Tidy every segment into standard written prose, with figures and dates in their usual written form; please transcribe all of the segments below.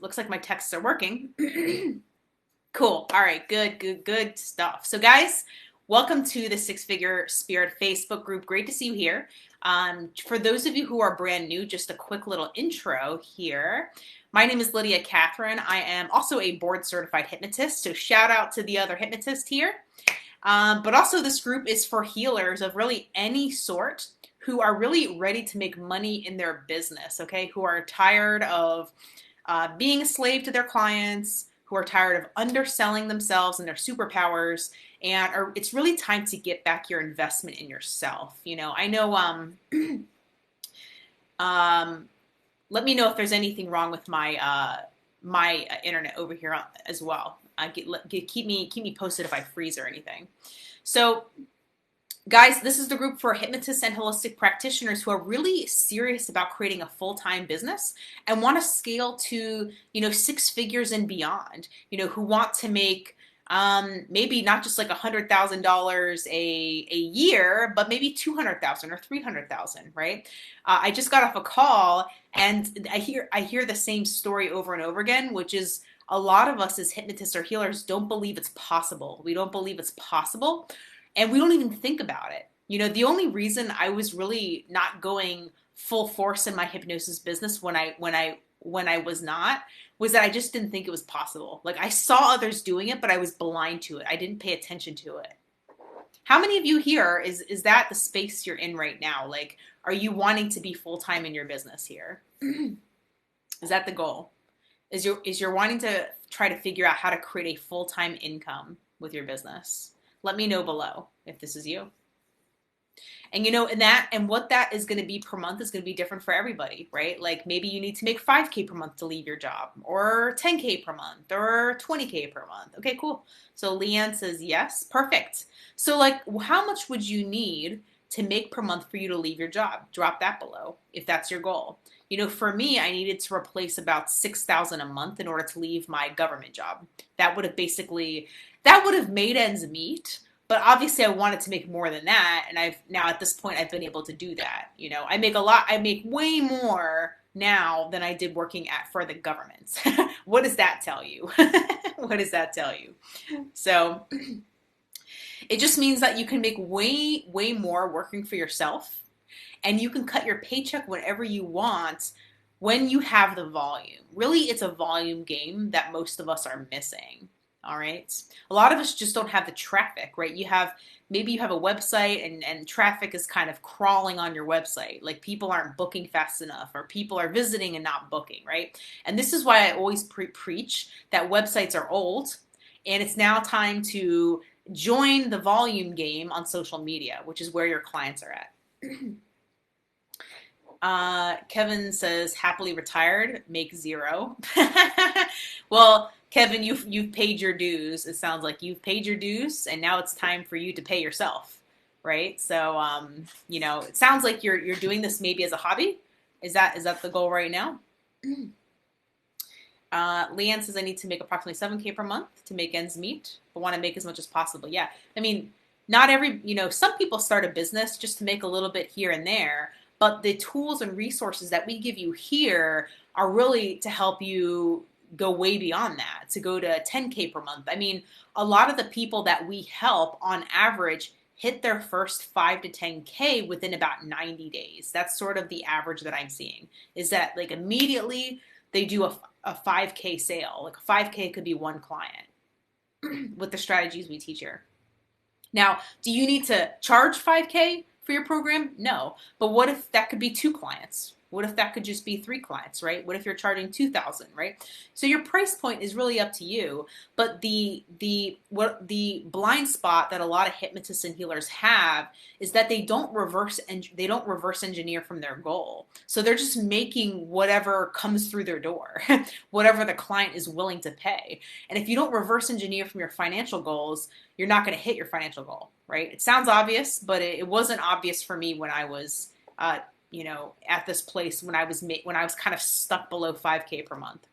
looks like my texts are working. Cool. All right. Good stuff. So guys, welcome to the Six Figure Spirit Facebook group. Great to see you here. For those of you who are brand new, just a quick little intro here. My name is Lydia Catherine. I am also a board certified hypnotist. So shout out to the other hypnotist here. But also this group is for healers of really any sort who are really ready to make money in their business, okay? Who are tired of being a slave to their clients, who are tired of underselling themselves and their superpowers, and it's really time to get back your investment in yourself. You know, I know, let me know if there's anything wrong with my internet over here as well. Keep me posted if I freeze or anything. So guys, this is the group for hypnotists and holistic practitioners who are really serious about creating a full-time business and want to scale to, six figures and beyond, who want to make maybe not just like $100,000 a year, but maybe 200,000 or 300,000, right? I just got off a call and I hear the same story over and over again, which is a lot of us as hypnotists or healers don't believe it's possible. We don't believe it's possible. And we don't even think about it. The only reason I was really not going full force in my hypnosis business when I was not was that I just didn't think it was possible. Like I saw others doing it, but I was blind to it. I didn't pay attention to it. How many of you here is that the space you're in right now? Like, are you wanting to be full-time in your business here? Is that the goal? Is you're wanting to try to figure out how to create a full-time income with your business? Let me know below if this is you. And what that is going to be per month is going to be different for everybody, right? Like maybe you need to make 5K per month to leave your job, or 10K per month, or 20K per month. Okay, cool. So Leanne says yes, perfect. So like, how much would you need to make per month for you to leave your job? Drop that below if that's your goal. For me, I needed to replace about $6,000 a month in order to leave my government job. That would have made ends meet, but obviously I wanted to make more than that. And at this point, I've been able to do that. I make way more now than I did working for the government. What does that tell you? What does that tell you? So it just means that you can make way, way more working for yourself, and you can cut your paycheck whenever you want when you have the volume. Really, it's a volume game that most of us are missing. All right. A lot of us just don't have the traffic, right? Maybe you have a website and traffic is kind of crawling on your website. Like people aren't booking fast enough, or people are visiting and not booking, right? And this is why I always preach that websites are old and it's now time to join the volume game on social media, which is where your clients are at. Kevin says, happily retired, make zero. Well, Kevin, you've paid your dues. It sounds like you've paid your dues, and now it's time for you to pay yourself, right? So, it sounds like you're doing this maybe as a hobby. Is that the goal right now? Leanne says, I need to make approximately 7K per month to make ends meet, but want to make as much as possible. Yeah, I mean, not some people start a business just to make a little bit here and there, but the tools and resources that we give you here are really to help you go way beyond that, to go to 10K per month. I mean, a lot of the people that we help on average hit their first 5 to 10K within about 90 days. That's sort of the average that I'm seeing, is that like immediately they do a 5K sale. Like a 5K could be one client with the strategies we teach here. Now, do you need to charge 5K for your program? No. But what if that could be 2 clients? What if that could just be 3 clients, right? What if you're charging 2,000, right? So your price point is really up to you. But the blind spot that a lot of hypnotists and healers have is that they don't reverse engineer from their goal. So they're just making whatever comes through their door, whatever the client is willing to pay. And if you don't reverse engineer from your financial goals, you're not going to hit your financial goal, right? It sounds obvious, but it wasn't obvious for me when I was at this place when I was kind of stuck below 5K per month.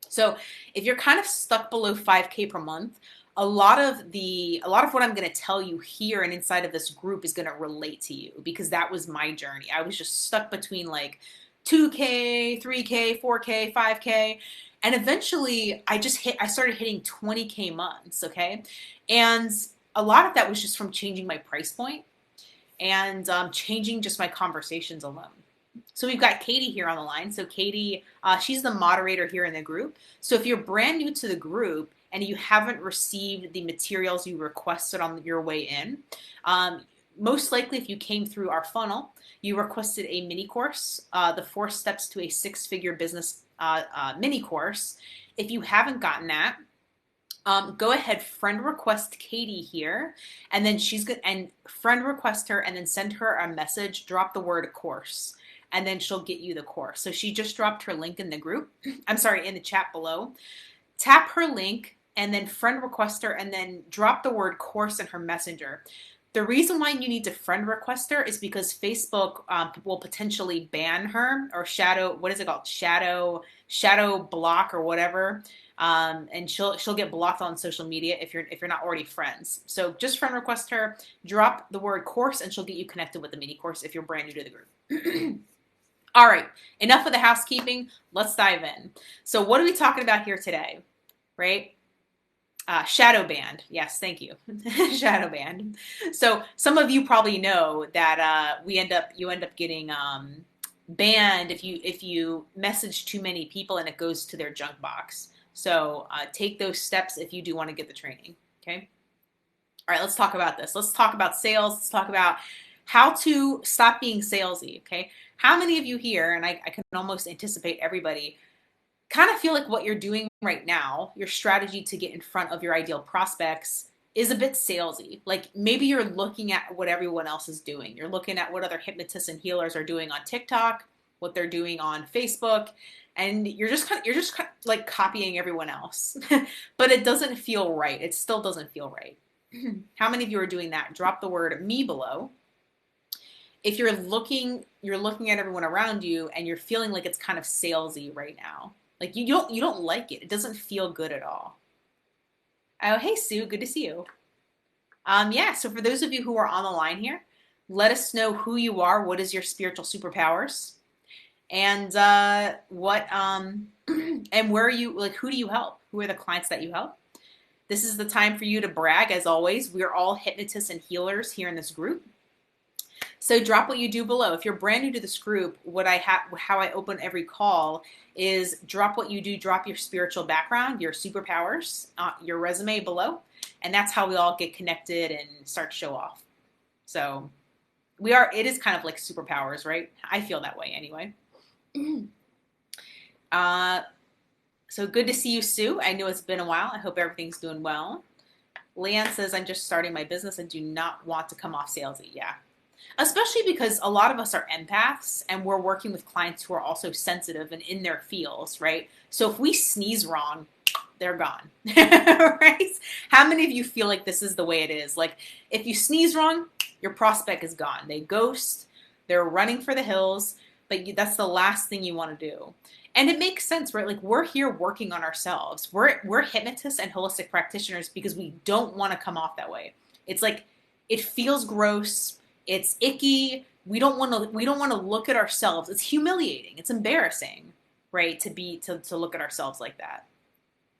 So if you're kind of stuck below 5K per month, a lot of what I'm going to tell you here and inside of this group is going to relate to you, because that was my journey. I was just stuck between like 2K, 3K, 4K, 5K. And eventually I started hitting 20K months, okay? And a lot of that was just from changing my price point and changing just my conversations alone. So we've got Katie here on the line. So Katie, she's the moderator here in the group. So if you're brand new to the group and you haven't received the materials you requested on your way in, most likely if you came through our funnel, you requested a mini course, the 4 steps to a 6-figure business mini course. If you haven't gotten that, go ahead, friend request Katie here, and then she's good, and friend request her, and then send her a message. Drop the word course, and then she'll get you the course. So she just dropped her link in the group. I'm sorry, in the chat below. Tap her link, and then friend request her, and then drop the word course in her messenger. The reason why you need to friend request her is because Facebook will potentially ban her or shadow. What is it called? Shadow block or whatever. And she'll get blocked on social media if you're not already friends. So just friend request her, drop the word course, and she'll get you connected with the mini course if you're brand new to the group. All right, enough of the housekeeping. Let's dive in. So what are we talking about here today, right? Shadow banned. Yes, thank you. Shadow banned. So some of you probably know that you end up getting banned if you message too many people and it goes to their junk box. So take those steps if you do want to get the training. Okay. All right, let's talk about this. Let's talk about sales. Let's talk about how to stop being salesy. Okay. How many of you here, and I can almost anticipate everybody, kind of feel like what you're doing right now, your strategy to get in front of your ideal prospects, is a bit salesy. Like maybe you're looking at what everyone else is doing. You're looking at what other hypnotists and healers are doing on TikTok, what they're doing on Facebook, and you're just kind of like copying everyone else. But it doesn't feel right. It still doesn't feel right. How many of you are doing that? Drop the word me below. If you're looking at everyone around you and you're feeling like it's kind of salesy right now. Like you don't like it. It doesn't feel good at all. Oh, hey Sue, good to see you. Yeah, so for those of you who are on the line here, let us know who you are, what is your spiritual superpowers, and and where are you, like who do you help? Who are the clients that you help? This is the time for you to brag. As always, we're all hypnotists and healers here in this group. So drop what you do below. If you're brand new to this group, how I open every call is drop what you do, drop your spiritual background, your superpowers, your resume below, and that's how we all get connected and start to show off. So it is kind of like superpowers, right? I feel that way anyway. So good to see you, Sue. I know it's been a while. I hope everything's doing well. Leanne says, I'm just starting my business and do not want to come off salesy. Yeah. Especially because a lot of us are empaths and we're working with clients who are also sensitive and in their feels, right? So if we sneeze wrong, they're gone, right? How many of you feel like this is the way it is? Like if you sneeze wrong, your prospect is gone. They ghost, they're running for the hills, but that's the last thing you want to do. And it makes sense, right? Like we're here working on ourselves. We're hypnotists and holistic practitioners because we don't want to come off that way. It's like, it feels gross. It's icky. We don't want to look at ourselves. It's humiliating. It's embarrassing, right? To look at ourselves like that.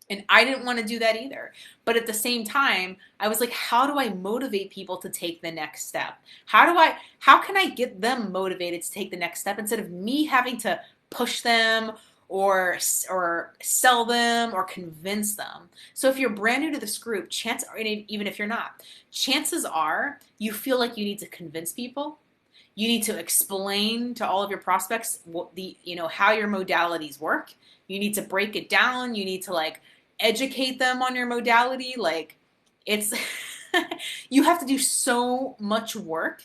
And I didn't want to do that either. But at the same time, I was like, how do I motivate people to take the next step? How can I get them motivated to take the next step instead of me having to push them or sell them or convince them? So if you're brand new to this group, even if you're not, chances are you feel like you need to convince people. You need to explain to all of your prospects how your modalities work. You need to break it down. You need to educate them on your modality. It's you have to do so much work,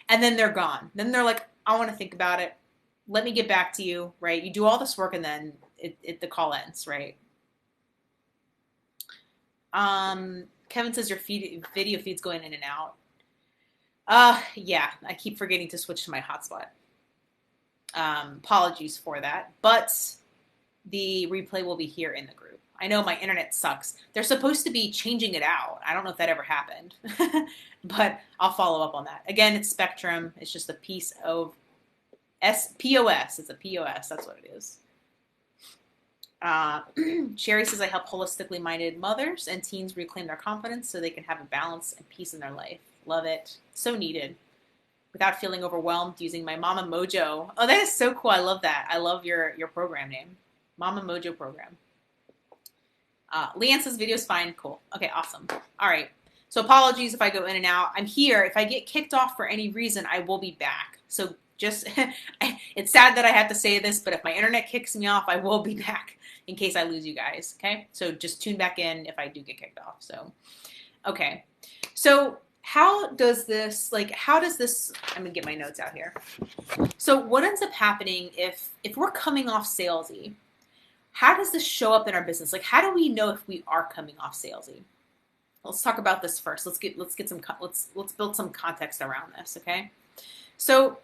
and then they're gone. Then they're like, I want to think about it. Let me get back to you, right? You do all this work and then the call ends, right? Kevin says your video feed's going in and out. Yeah, I keep forgetting to switch to my hotspot. Apologies for that, but the replay will be here in the group. I know my internet sucks. They're supposed to be changing it out. I don't know if that ever happened, but I'll follow up on that. Again, it's Spectrum. It's just a piece of POS. It's a POS. That's what it is. Sherry says, I help holistically minded mothers and teens reclaim their confidence so they can have a balance and peace in their life. Love it. So needed. Without feeling overwhelmed, using my Mama Mojo. Oh, that is so cool. I love that. I love your program name. Mama Mojo program. Leanne says, video's fine. Cool. Okay, awesome. All right. So apologies if I go in and out. I'm here. If I get kicked off for any reason, I will be back. So just, it's sad that I have to say this, but if my internet kicks me off, I will be back in case I lose you guys. Okay. So just tune back in if I do get kicked off. So, okay. So how does this, I'm gonna get my notes out here. So what ends up happening if we're coming off salesy, how does this show up in our business? Like, how do we know if we are coming off salesy? Let's talk about this first. Let's build some context around this. Okay. So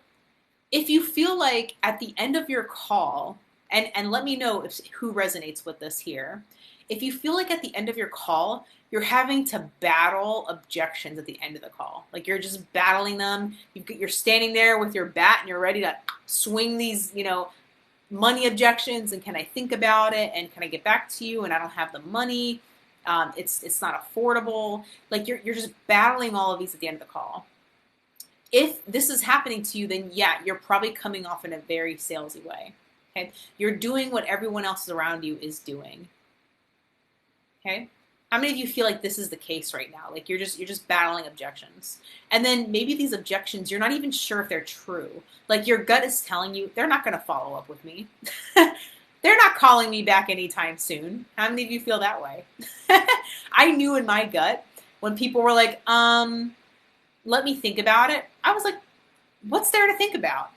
if you feel like at the end of your call, and let me know who resonates with this here. If you feel like at the end of your call, you're having to battle objections at the end of the call. Like you're just battling them. You're standing there with your bat and you're ready to swing these, money objections. And can I think about it? And can I get back to you? And I don't have the money. It's not affordable. Like you're just battling all of these at the end of the call. If this is happening to you, then yeah, you're probably coming off in a very salesy way. Okay. You're doing what everyone else around you is doing. Okay. How many of you feel like this is the case right now? Like you're just battling objections. And then maybe these objections, you're not even sure if they're true. Like your gut is telling you they're not going to follow up with me. They're not calling me back anytime soon. How many of you feel that way? I knew in my gut when people were like, let me think about it. I was like, what's there to think about?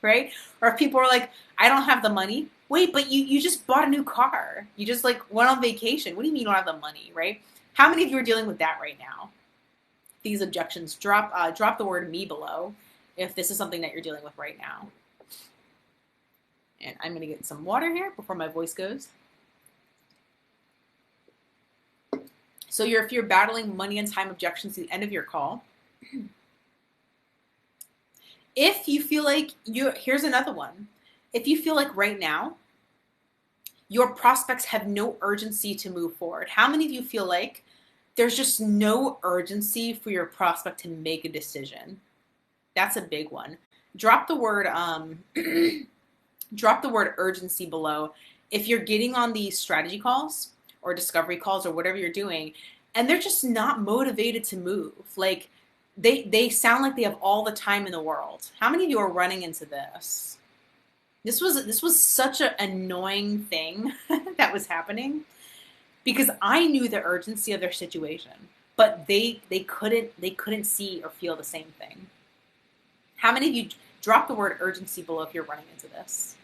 Right? Or if people were like, I don't have the money. Wait, but you just bought a new car. You just went on vacation. What do you mean you don't have the money, right? How many of you are dealing with that right now? These objections, drop the word me below if this is something that you're dealing with right now. And I'm going to get some water here before my voice goes. So if you're battling money and time objections at the end of your call, if you feel like here's another one. If you feel like right now, your prospects have no urgency to move forward. How many of you feel like there's just no urgency for your prospect to make a decision? That's a big one. Drop the word urgency below. If you're getting on these strategy calls or discovery calls or whatever you're doing, and they're just not motivated to move. Like they sound like they have all the time in the world. How many of you are running into this? This was such an annoying thing that was happening because I knew the urgency of their situation, but they couldn't see or feel the same thing. How many of you drop the word urgency below if you're running into this?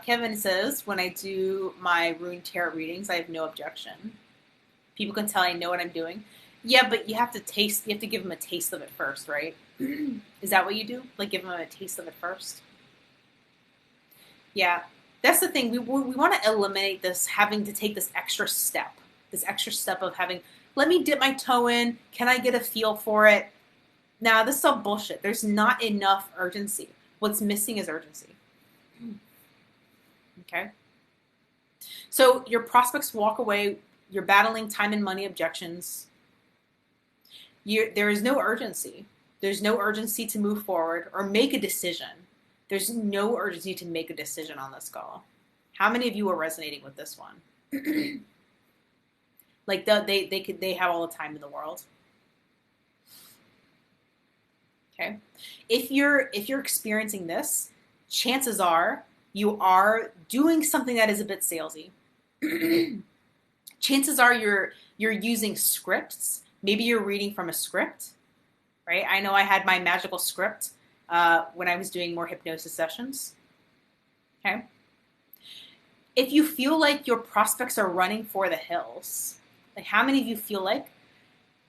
Kevin says, when I do my rune tarot readings, I have no objection. People can tell I know what I'm doing. Yeah, but you have to give them a taste of it first, right? Is that what you do? Like give them a taste of it first? Yeah, that's the thing. We want to eliminate this, having to take this extra step of having, let me dip my toe in. Can I get a feel for it? Now, this is all bullshit. There's not enough urgency. What's missing is urgency. Okay. So your prospects walk away. You're battling time and money objections. There is no urgency. There's no urgency to move forward or make a decision. There's no urgency to make a decision on this call. How many of you are resonating with this one? Like they have all the time in the world. Okay. If you're experiencing this, chances are you are doing something that is a bit salesy. Chances are you're using scripts. Maybe you're reading from a script, right? I know I had my magical script when I was doing more hypnosis sessions. Okay. If you feel like your prospects are running for the hills, like how many of you feel like,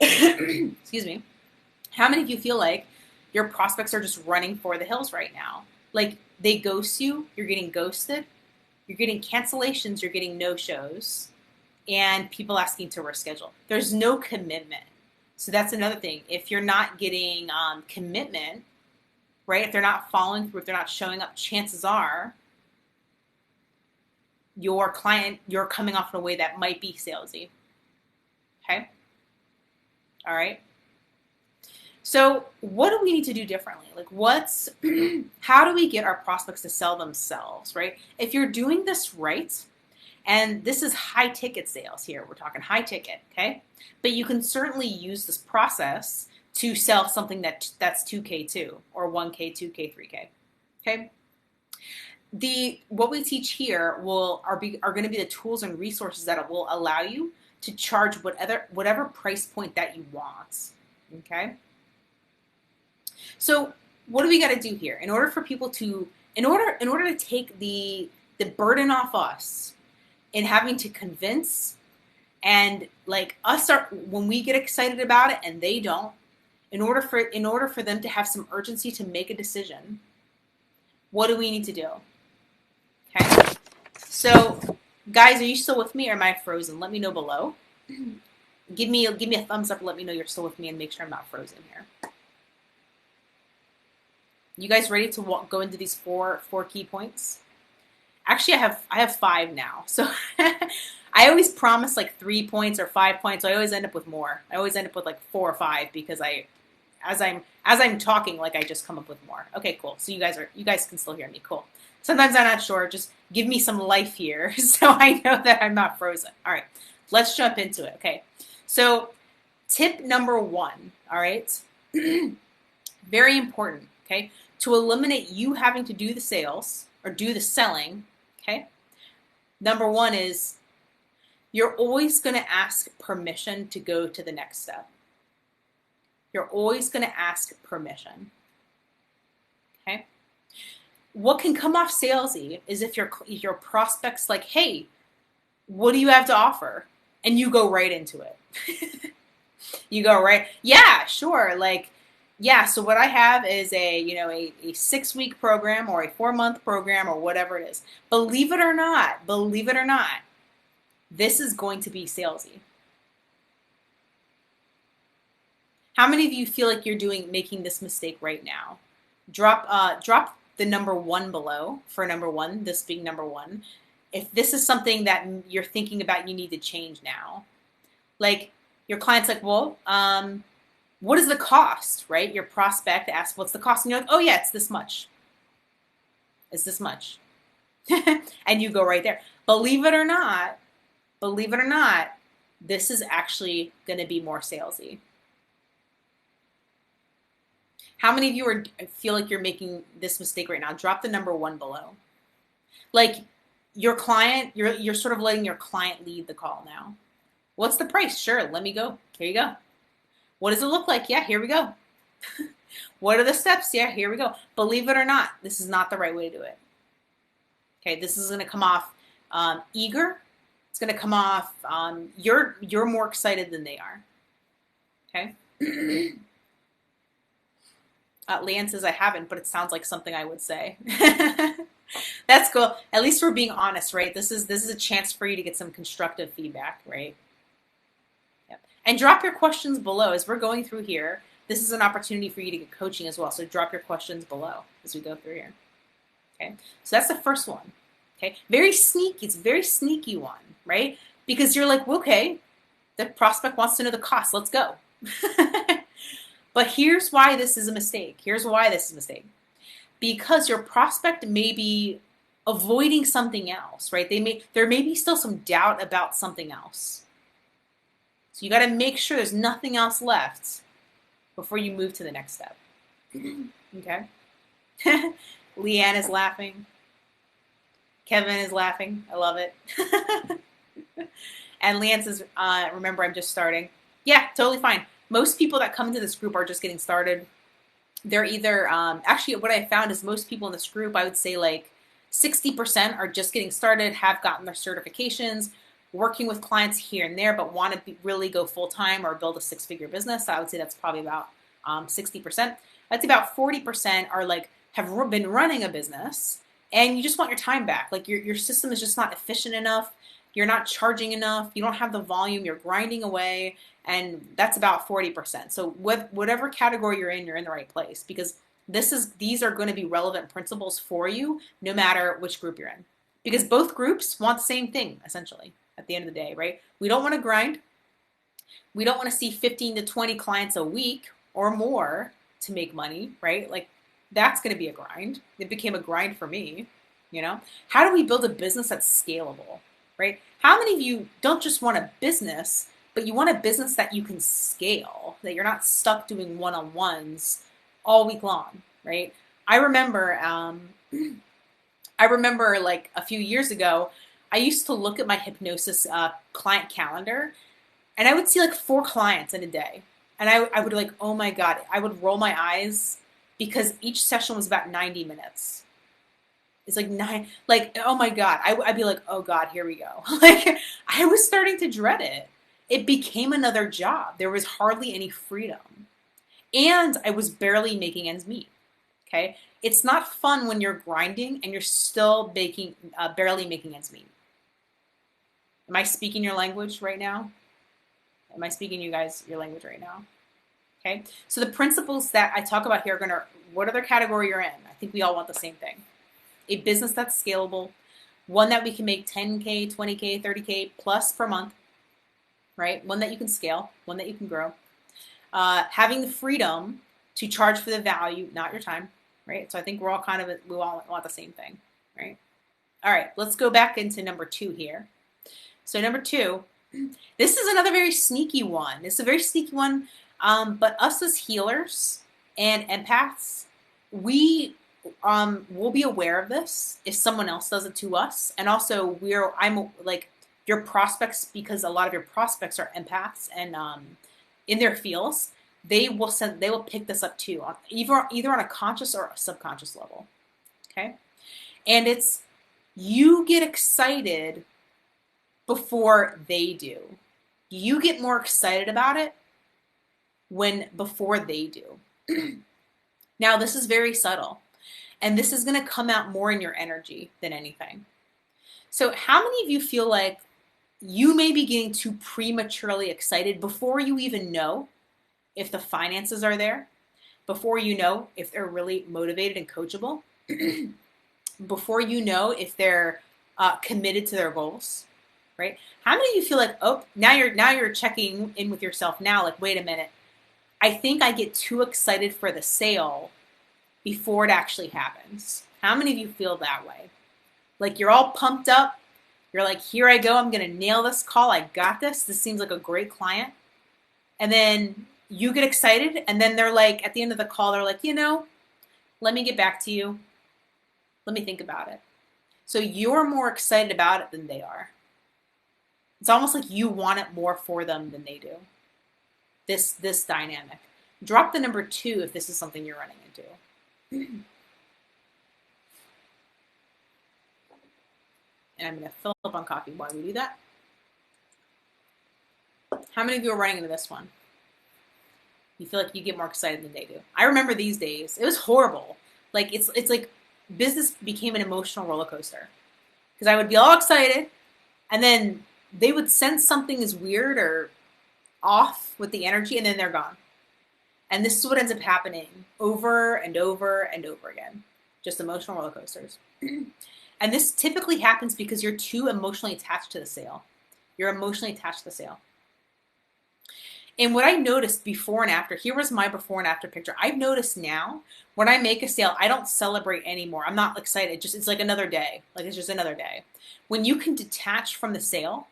excuse me, how many of you feel like your prospects are just running for the hills right now? Like they ghost you, you're getting ghosted, you're getting cancellations, you're getting no-shows, and people asking to reschedule. There's no commitment. So that's another thing. If you're not getting commitment, right? If they're not following through, if they're not showing up, chances are your client, you're coming off in a way that might be salesy. Okay. All right. So what do we need to do differently? Like how do we get our prospects to sell themselves, right? If you're doing this right, and this is high ticket sales here, we're talking high ticket, okay? But you can certainly use this process to sell something that's 2K too, or 1K, 2K, 3K, okay? What we teach here are going to be the tools and resources that will allow you to charge whatever price point that you want, okay? So what do we got to do here in order for people to in order to take the burden off us in having to convince, and like us are when we get excited about it and they don't, in order for them to have some urgency to make a decision, what do we need to do? Okay. So guys, are you still with me or am I frozen? Let me know below. Give me a thumbs up and let me know you're still with me and make sure I'm not frozen here. You guys ready to go into these four key points? Actually, I have 5 now. So I always promise like 3 points or 5 points. So I always end up with more. I always end up with like 4 or 5 because as I'm talking, like I just come up with more. Okay, cool. So you guys can still hear me. Cool. Sometimes I'm not sure. Just give me some life here so I know that I'm not frozen. All right, let's jump into it. Okay. So tip number 1. All right. Very important. Okay. To eliminate you having to do the sales or do the selling, okay? Number 1 is you're always going to ask permission to go to the next step. You're always going to ask permission, okay? What can come off salesy is if your prospect's like, hey, what do you have to offer? And you go right into it. You go right, yeah, sure, like, yeah, so what I have is a 6-week program or a 4-month program or whatever it is. Believe it or not, this is going to be salesy. How many of you feel like you're making this mistake right now? Drop the number 1 below for number 1, this being number 1. If this is something that you're thinking about, you need to change now. Like your client's like, well, what is the cost, right? Your prospect asks, what's the cost? And you're like, oh yeah, it's this much. It's this much. And you go right there. Believe it or not, this is actually going to be more salesy. How many of you feel like you're making this mistake right now? Drop the number 1 below. Like your client, you're sort of letting your client lead the call now. What's the price? Sure, let me go. Here you go. What does it look like? Yeah, here we go. What are the steps? Yeah, here we go. Believe it or not, this is not the right way to do it. Okay, this is going to come off eager. It's going to come off you're more excited than they are. Okay. Leanne says I haven't, but it sounds like something I would say. That's cool. At least we're being honest, right? This is a chance for you to get some constructive feedback, right? And drop your questions below. As we're going through here, this is an opportunity for you to get coaching as well. So drop your questions below as we go through here. Okay, so that's the first one. Okay, very sneaky. It's a very sneaky one, right? Because you're like, well, okay, the prospect wants to know the cost. Let's go. But here's why this is a mistake. Because your prospect may be avoiding something else, right? There may be still some doubt about something else. So you got to make sure there's nothing else left before you move to the next step. Okay? Leanne is laughing. Kevin is laughing. I love it. And Leanne says, remember, I'm just starting. Yeah, totally fine. Most people that come into this group are just getting started. They're either, actually what I found is most people in this group, I would say like 60% are just getting started, have gotten their certifications, working with clients here and there, but want to really go full-time or build a 6-figure business. So I would say that's probably about 60%. I'd say about 40% are like, have been running a business and you just want your time back. Like your system is just not efficient enough. you're not charging enough, you don't have the volume, you're grinding away, and that's about 40%. So whatever category you're in the right place, because these are going to be relevant principles for you no matter which group you're in. Because both groups want the same thing, essentially, at the end of the day, right? We don't want to grind. We don't want to see 15 to 20 clients a week or more to make money, right? Like, that's going to be a grind. It became a grind for me, you know? How do we build a business that's scalable, right? How many of you don't just want a business, but you want a business that you can scale, that you're not stuck doing one-on-ones all week long, right? I remember like a few years ago, I used to look at my hypnosis client calendar, and I would see like 4 clients in a day. And I would like, oh my God, I would roll my eyes because each session was about 90 minutes. It's like oh my God, I'd be like, oh God, here we go. Like, I was starting to dread it. It became another job. There was hardly any freedom. And I was barely making ends meet. Okay. It's not fun when you're grinding and you're still barely making ends meet. Am I speaking your language right now? Am I speaking you guys your language right now? Okay. So the principles that I talk about here are what other category you're in? I think we all want the same thing. A business that's scalable, one that we can make 10K, 20K, 30K plus per month, right? One that you can scale, one that you can grow. Having the freedom to charge for the value, not your time, right? So I think we all want the same thing, right? All right, let's go back into number 2 here. So number 2, this is another very sneaky one. It's a very sneaky one, but us as healers and empaths, we will be aware of this if someone else does it to us. And also I'm like your prospects, because a lot of your prospects are empaths and in their fields, they will pick this up too, either on a conscious or a subconscious level. Okay. And it's, you get excited before they do. You get more excited about it before they do. Now, this is very subtle, and this is going to come out more in your energy than anything. So how many of you feel like you may be getting too prematurely excited before you even know if the finances are there, before you know if they're really motivated and coachable, before you know if they're committed to their goals, right? How many of you feel like, oh, now you're checking in with yourself now, like, wait a minute, I think I get too excited for the sale before it actually happens. How many of you feel that way? Like, you're all pumped up. You're like, here I go. I'm going to nail this call. I got this. This seems like a great client. And then you get excited. And then they're like, at the end of the call, they're like, let me get back to you. Let me think about it. So you're more excited about it than they are. It's almost like you want it more for them than they do. This dynamic. Drop the number 2 if this is something you're running into. And I'm going to fill up on coffee while we do that. How many of you are running into this one? You feel like you get more excited than they do. I remember these days. It was horrible. Like, it's like business became an emotional roller coaster. Because I would be all excited, and then they would sense something is weird or off with the energy, and then they're gone. And this is what ends up happening over and over and over again. Just emotional roller coasters. And this typically happens because you're too emotionally attached to the sale. You're emotionally attached to the sale. And what I noticed before and after, here was my before and after picture. I've noticed now when I make a sale, I don't celebrate anymore. I'm not excited. It's like another day. Like, it's just another day. When you can detach from the sale,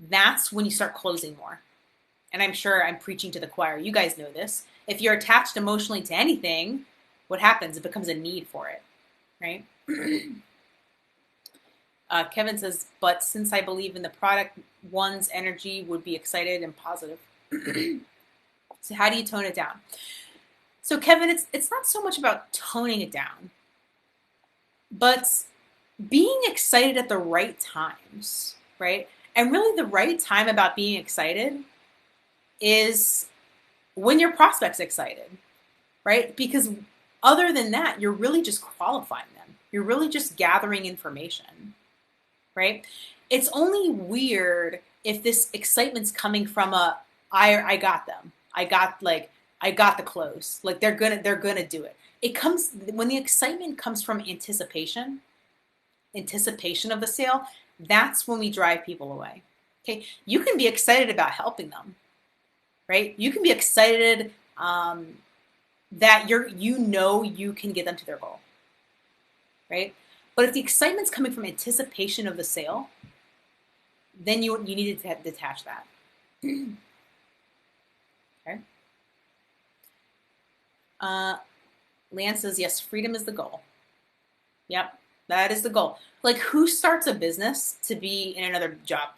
that's when you start closing more. And I'm sure I'm preaching to the choir. You guys know this. If you're attached emotionally to anything, what happens? It becomes a need for it, right? Kevin says, but since I believe in the product, one's energy would be excited and positive. So how do you tone it down? So Kevin, it's not so much about toning it down, but being excited at the right times, right? And really the right time about being excited is when your prospect's excited, right? Because other than that, you're really just qualifying them. You're really just gathering information, right? It's only weird if this excitement's coming from I got them. I got the clothes. Like they're gonna do it. It comes when the excitement comes from anticipation of the sale, that's when we drive people away. Okay. You can be excited about helping them, right? You can be excited that you can get them to their goal, right? But if the excitement's coming from anticipation of the sale, then you need to detach that. Okay. Leanne says, yes, freedom is the goal. Yep, that is the goal. Like, who starts a business to be in another job?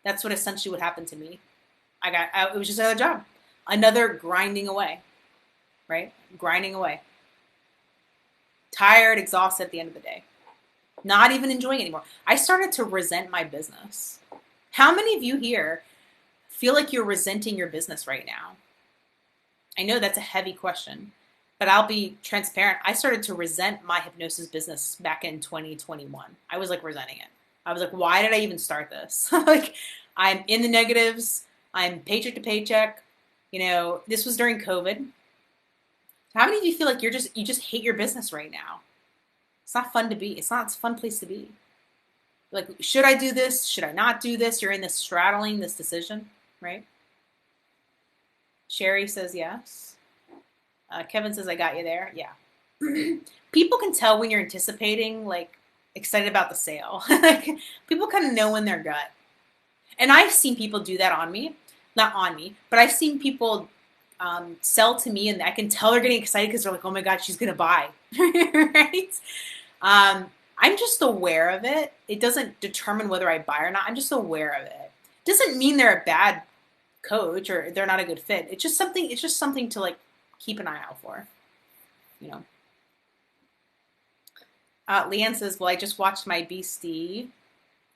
That's what essentially what happened to me. It was just another job, another grinding away, right? Grinding away. Tired, exhausted at the end of the day. Not even enjoying it anymore. I started to resent my business. How many of you here feel like you're resenting your business right now? I know that's a heavy question, but I'll be transparent. I started to resent my hypnosis business back in 2021. I was like resenting it. I was like, why did I even start this? Like, I'm in the negatives. I'm paycheck to paycheck. You know, this was during COVID. How many of you feel like you just hate your business right now? It's not fun to be. It's not a fun place to be. Like, should I do this? Should I not do this? You're in this straddling this decision, right? Sherry says yes. Kevin says, I got you there. Yeah. People can tell when you're anticipating, like, excited about the sale. Like, people kind of know in their gut. And I've seen people do that on me. Not on me, but I've seen people sell to me and I can tell they're getting excited because they're like, oh my God, she's going to buy. Right? I'm just aware of it. It doesn't determine whether I buy or not. I'm just aware of it. Doesn't mean they're a bad coach or they're not a good fit. It's just something to like keep an eye out for, you know. Leanne says, well, I just watched my bestie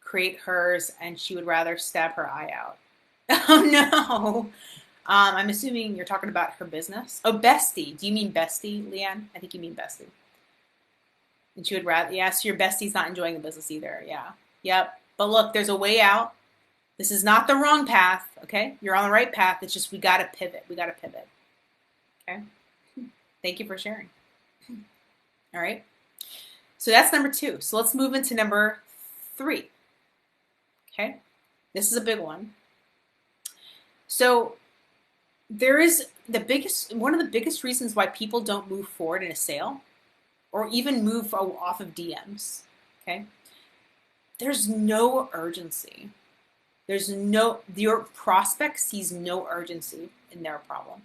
create hers and she would rather stab her eye out. Oh no. I'm assuming you're talking about her business. Oh, bestie. Do you mean bestie, Leanne? I think you mean bestie. And she would rather, yeah, so your bestie's not enjoying the business either. Yeah. Yep. But look, there's a way out. This is not the wrong path. Okay. You're on the right path. It's just, we got to pivot. Okay. Thank you for sharing. All right. So that's number 2. So let's move into number 3. Okay. This is a big one. So there is one of the biggest reasons why people don't move forward in a sale or even move off of DMs. Okay. There's no urgency. Your prospect sees no urgency in their problem.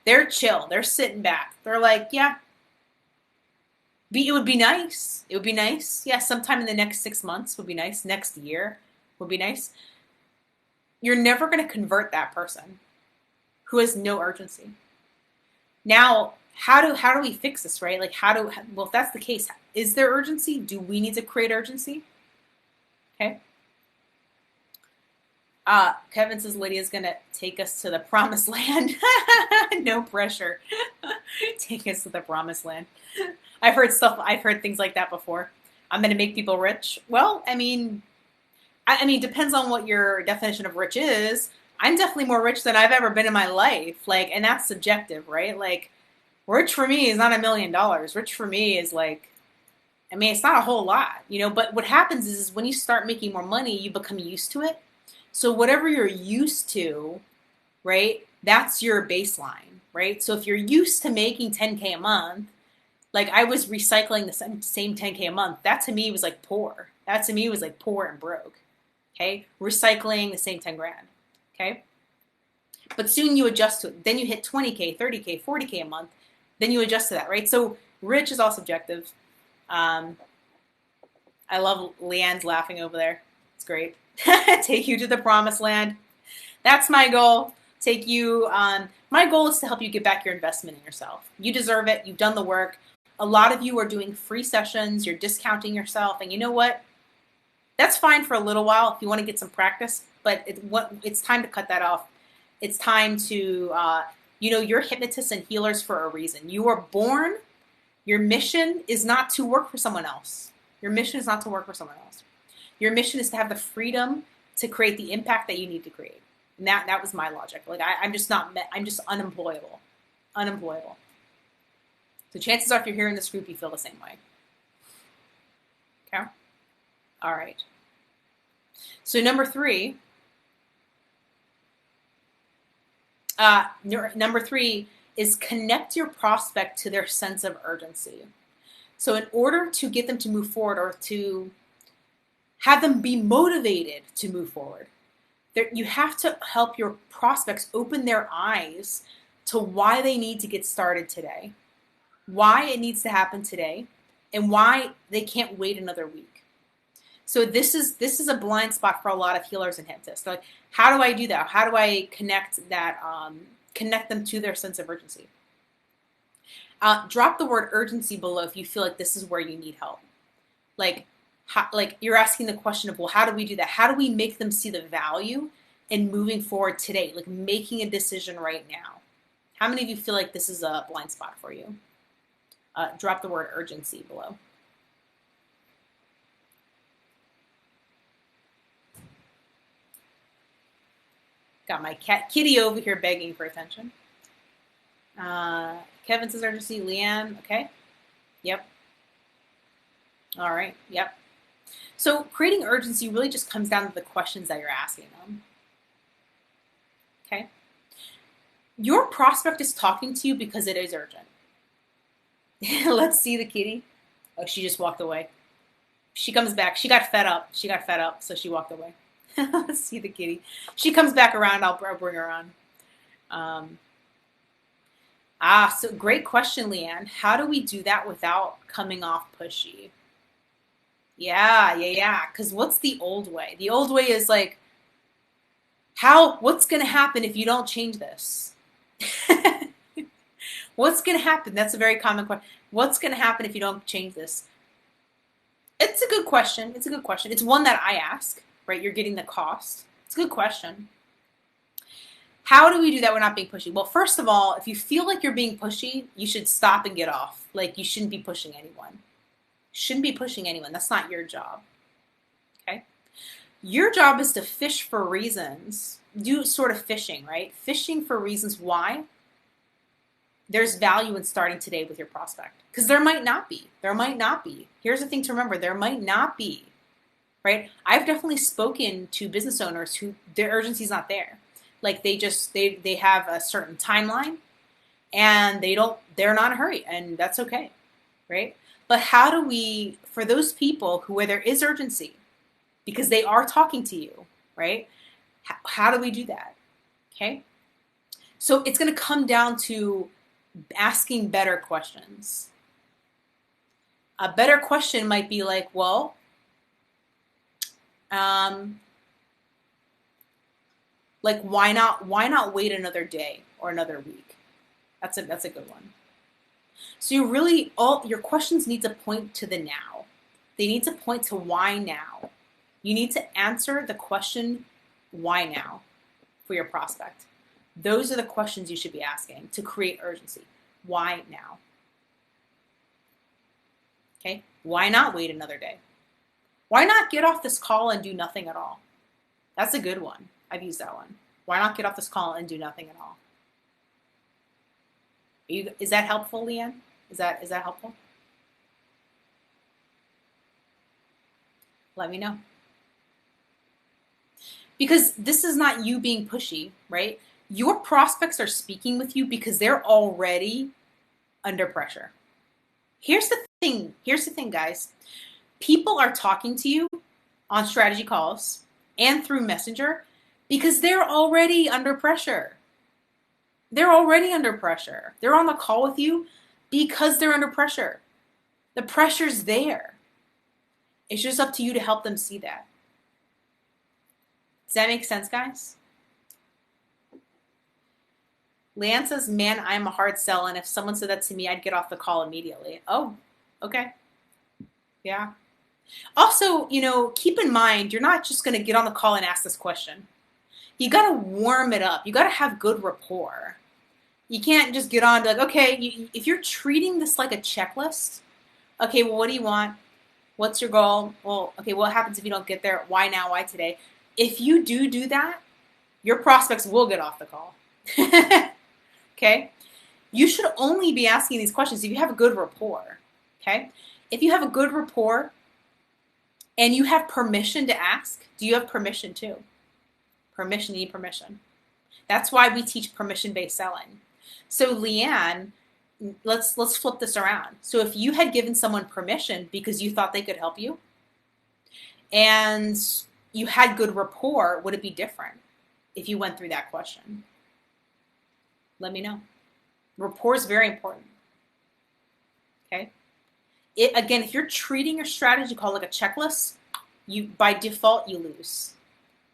They're chill. They're sitting back. They're like, yeah, it would be nice. It would be nice. Yeah, sometime in the next 6 months would be nice. Next year would be nice. You're never going to convert that person who has no urgency. Now, how do we fix this, right? Like, well, if that's the case, is there urgency? Do we need to create urgency? Okay. Kevin says Lydia's going to take us to the promised land. No pressure. Take us to the promised land. I've heard things like that before. I'm going to make people rich. Well, I mean, depends on what your definition of rich is. I'm definitely more rich than I've ever been in my life. Like, and that's subjective, right? Like, rich for me is not $1 million. Rich for me is like, it's not a whole lot, you know, but what happens is when you start making more money, you become used to it. So whatever you're used to, right, that's your baseline, right? So if you're used to making 10K a month, like I was recycling the same 10K a month, that to me was like poor. That to me was like poor and broke, okay? Recycling the same 10 grand, okay? But soon you adjust to it. Then you hit 20K, 30K, 40K a month. Then you adjust to that, right? So rich is all subjective. I love Leanne's laughing over there. It's great. Take you to the promised land. That's my goal. Take you on. My goal is to help you get back your investment in yourself. You deserve it. You've done the work. A lot of you are doing free sessions. You're discounting yourself. And you know what? That's fine for a little while if you want to get some practice. But it's time to cut that off. It's time to, you're hypnotists and healers for a reason. You were born. Your mission is not to work for someone else. Your mission is not to work for someone else. Your mission is to have the freedom to create the impact that you need to create. And that was my logic. Like I'm just I'm just unemployable. Unemployable. So chances are if you're here in this group, you feel the same way. Okay? All right. So number 3, is connect your prospect to their sense of urgency. So in order to get them to move forward or to have them be motivated to move forward, you have to help your prospects open their eyes to why they need to get started today, why it needs to happen today, and why they can't wait another week. So this is a blind spot for a lot of healers and hypnotists. Like, how do I do that? How do I connect them to their sense of urgency? Drop the word urgency below if you feel like this is where you need help. Like you're asking the question of, well, how do we do that? How do we make them see the value in moving forward today? Like making a decision right now. How many of you feel like this is a blind spot for you? Drop the word urgency below. Got my kitty over here begging for attention. Kevin says urgency. Leanne, okay. Yep. All right, yep. So creating urgency really just comes down to the questions that you're asking them. Okay. Your prospect is talking to you because it is urgent. Let's see the kitty. Oh, she just walked away. She comes back. She got fed up. So she walked away. Let's see the kitty. She comes back around. I'll bring her on. So great question, Leanne. How do we do that without coming off pushy? Yeah. Because what's the old way? The old way is like, what's going to happen if you don't change this? What's going to happen? That's a very common question. What's going to happen if you don't change this? It's a good question. It's one that I ask, right? You're getting the cost. It's a good question. How do we do that without being pushy? Well, first of all, if you feel like you're being pushy, you should stop and get off. Like, you shouldn't be pushing anyone. That's not your job. Okay? Your job is to fish for reasons. Do sort of fishing, right? Fishing for reasons why there's value in starting today with your prospect. Because there might not be. Here's the thing to remember. There might not be, right? I've definitely spoken to business owners who their urgency is not there. Like they have a certain timeline and they're not in a hurry, and that's okay, right? But how do we, for those people where there is urgency, because they are talking to you, right? How do we do that? Okay. So it's going to come down to asking better questions. A better question might be like, well, like, why not wait another day or another week? That's a good one. So your questions need to point to the now. They need to point to why now. You need to answer the question, why now, for your prospect. Those are the questions you should be asking to create urgency. Why now? Okay? Why not wait another day? Why not get off this call and do nothing at all? That's a good one. I've used that one. Why not get off this call and do nothing at all? Is that helpful, Leanne? Is that helpful? Let me know. Because this is not you being pushy, right? Your prospects are speaking with you because they're already under pressure. Here's the thing, guys. People are talking to you on strategy calls and through Messenger because they're already under pressure. They're already under pressure. They're on the call with you because they're under pressure. The pressure's there. It's just up to you to help them see that. Does that make sense, guys? Leanne says, man, I'm a hard sell, and if someone said that to me, I'd get off the call immediately. Oh, okay. Yeah. Also, keep in mind, you're not just going to get on the call and ask this question. You got to warm it up. You got to have good rapport. You can't just get on to like, okay, if you're treating this like a checklist, okay, well, what do you want? What's your goal? Well, okay, what happens if you don't get there? Why now? Why today? If you do that, your prospects will get off the call. Okay? You should only be asking these questions if you have a good rapport. Okay? If you have a good rapport and you have permission to ask, do you have permission too? Permission, you need permission. That's why we teach permission-based selling. So Leanne, let's flip this around. So if you had given someone permission because you thought they could help you and you had good rapport, would it be different if you went through that question? Let me know. Rapport is very important. Okay? Again, if you're treating your strategy called like a checklist, by default you lose.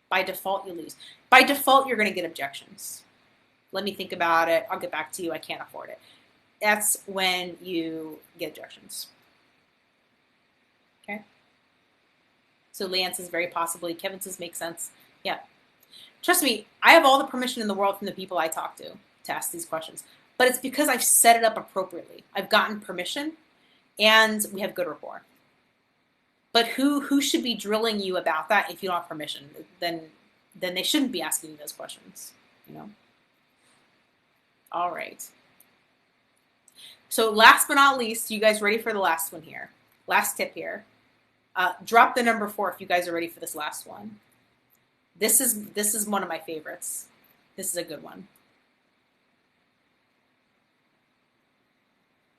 By default you lose. By default you're going to get objections. Let me think about it. I'll get back to you. I can't afford it. That's when you get objections. Okay? So Leanne says very possibly. Kevin says makes sense. Yeah. Trust me, I have all the permission in the world from the people I talk to ask these questions. But it's because I've set it up appropriately. I've gotten permission and we have good rapport. But who should be drilling you about that if you don't have permission? Then they shouldn't be asking you those questions, you know? All right. So last but not least, you guys ready for the last one here? Last tip here. Drop the number 4 if you guys are ready for this last one. This is one of my favorites. This is a good one.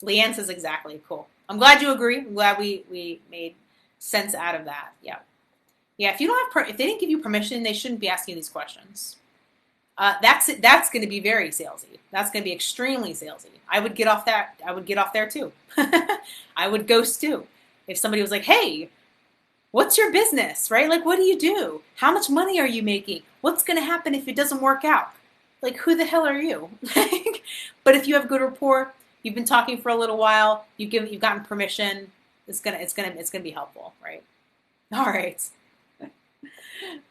Leanne says exactly. Cool. I'm glad you agree. I'm glad we made sense out of that. Yeah. Yeah, if you don't have if they didn't give you permission, they shouldn't be asking these questions. That's going to be very salesy. That's going to be extremely salesy. I would get off that. I would get off there too. I would ghost too. If somebody was like, "Hey, what's your business?" Right? Like, what do you do? How much money are you making? What's going to happen if it doesn't work out? Like, who the hell are you? But if you have good rapport, you've been talking for a little while, you've gotten permission, it's gonna be helpful, right? All right.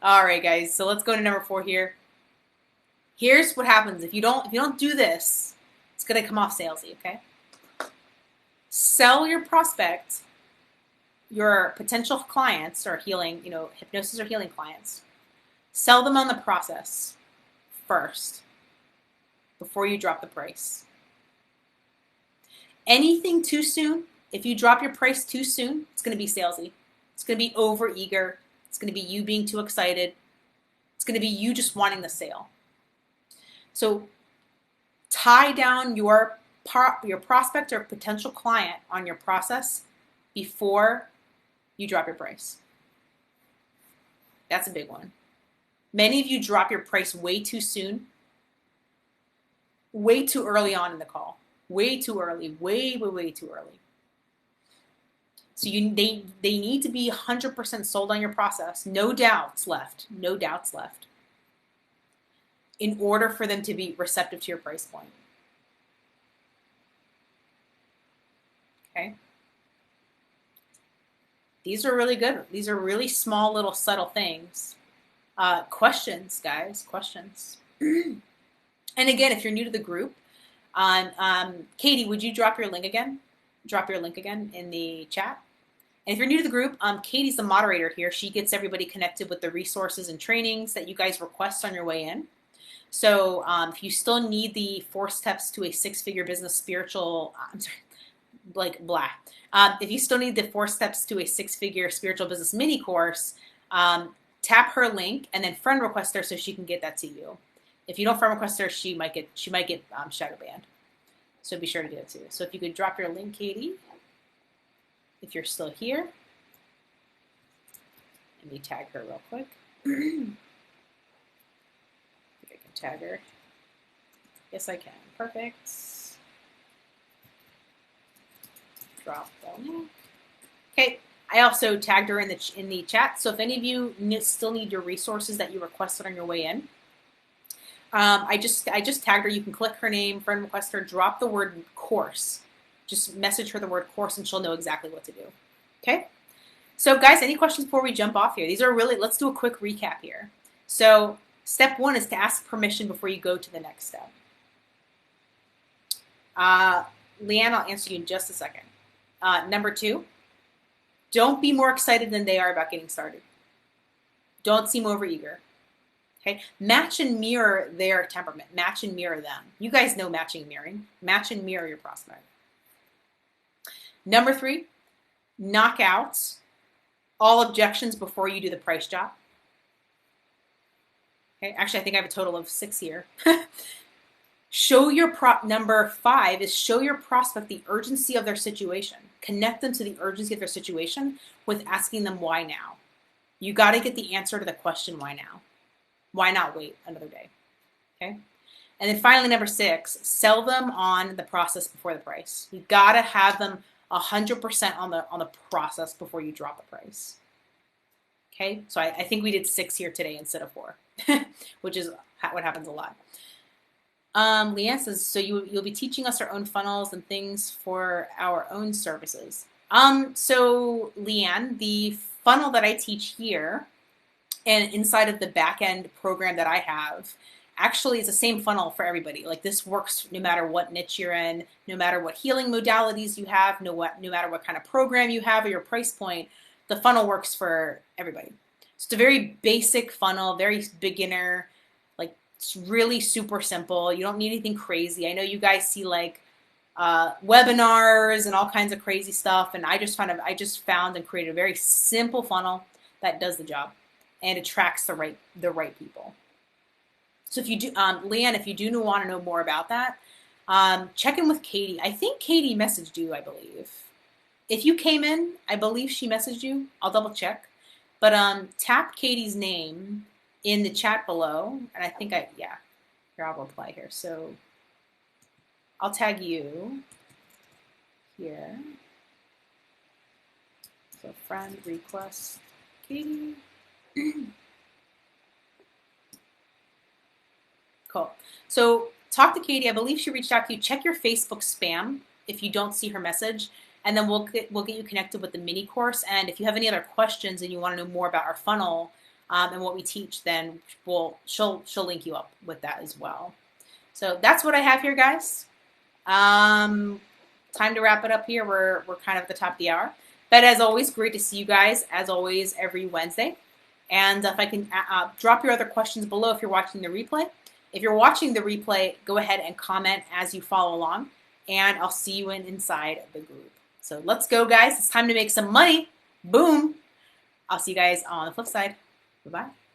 All right, guys. So let's go to number 4 here. Here's what happens if you don't do this. It's gonna come off salesy, okay? Sell your prospect, your potential clients or healing, hypnosis or healing clients. Sell them on the process first before you drop the price. Anything too soon, if you drop your price too soon, it's going to be salesy. It's going to be over eager. It's going to be you being too excited. It's going to be you just wanting the sale. So tie down your prospect or potential client on your process before you drop your price. That's a big one. Many of you drop your price way too soon, way too early on in the call. Way too early, way too early. So they need to be 100% sold on your process. No doubts left. No doubts left. In order for them to be receptive to your price point. Okay? These are really good. These are really small, little, subtle things. Questions, guys. Questions. And again, if you're new to the group, Katie, would you drop your link again? Drop your link again in the chat. And if you're new to the group, Katie's the moderator here. She gets everybody connected with the resources and trainings that you guys request on your way in. So if you still need the 4 steps to a 6-figure business spiritual, if you still need the 4 steps to a 6-figure spiritual business mini course, tap her link and then friend request her so she can get that to you. If you don't friend request her, she might get shadow banned. So be sure to get it too. So if you could drop your link, Katie, if you're still here. Let me tag her real quick. I think I can tag her. Yes, I can. Perfect. Drop the link. Okay. I also tagged her in the chat. So if any of you still need your resources that you requested on your way in, I just tagged her. You can click her name, friend request her, drop the word course. Just message her the word course and she'll know exactly what to do. Okay? So guys, any questions before we jump off here? Let's do a quick recap here. So step 1 is to ask permission before you go to the next step. Leanne, I'll answer you in just a second. Number 2, Don't be more excited than they are about getting started. Don't seem overeager. Okay? Match and mirror their temperament. Match and mirror them. You guys know matching and mirroring. Match and mirror your prospect. Number 3, knock out all objections before you do the price drop. Okay, actually, I think I have a total of 6 here. Number 5 is show your prospect the urgency of their situation. Connect them to the urgency of their situation with asking them why now. You got to get the answer to the question, why now? Why not wait another day? Okay. And then finally, number 6, sell them on the process before the price. You got to have them 100% on the process before you drop the price. Okay. So I think we did 6 here today instead of 4, which is what happens a lot. Leanne says, so you'll be teaching us our own funnels and things for our own services. So Leanne, the funnel that I teach here and inside of the back end program that I have actually is the same funnel for everybody. Like this works no matter what niche you're in, no matter what healing modalities you have, no matter what kind of program you have or your price point, the funnel works for everybody. So it's a very basic funnel, very beginner. It's really super simple. You don't need anything crazy. I know you guys see like webinars and all kinds of crazy stuff. And I just found and created a very simple funnel that does the job and attracts the right people. So if you do, Leanne, if you do want to know more about that, check in with Katie. I think Katie messaged you, I believe. If you came in, I believe she messaged you. I'll double check. But tap Katie's name in the chat below, and I think here I'll reply here. So I'll tag you here. So friend request Katie. Cool. So talk to Katie. I believe she reached out to you. Check your Facebook spam if you don't see her message, and then we'll get you connected with the mini course. And if you have any other questions and you want to know more about our funnel and what we teach, then she'll link you up with that as well. So that's what I have here, guys. Time to wrap it up here. We're kind of at the top of the hour. But as always, great to see you guys, as always, every Wednesday. And if I can drop your other questions below if you're watching the replay. If you're watching the replay, go ahead and comment as you follow along. And I'll see you inside the group. So let's go, guys. It's time to make some money. Boom. I'll see you guys on the flip side. Bye-bye.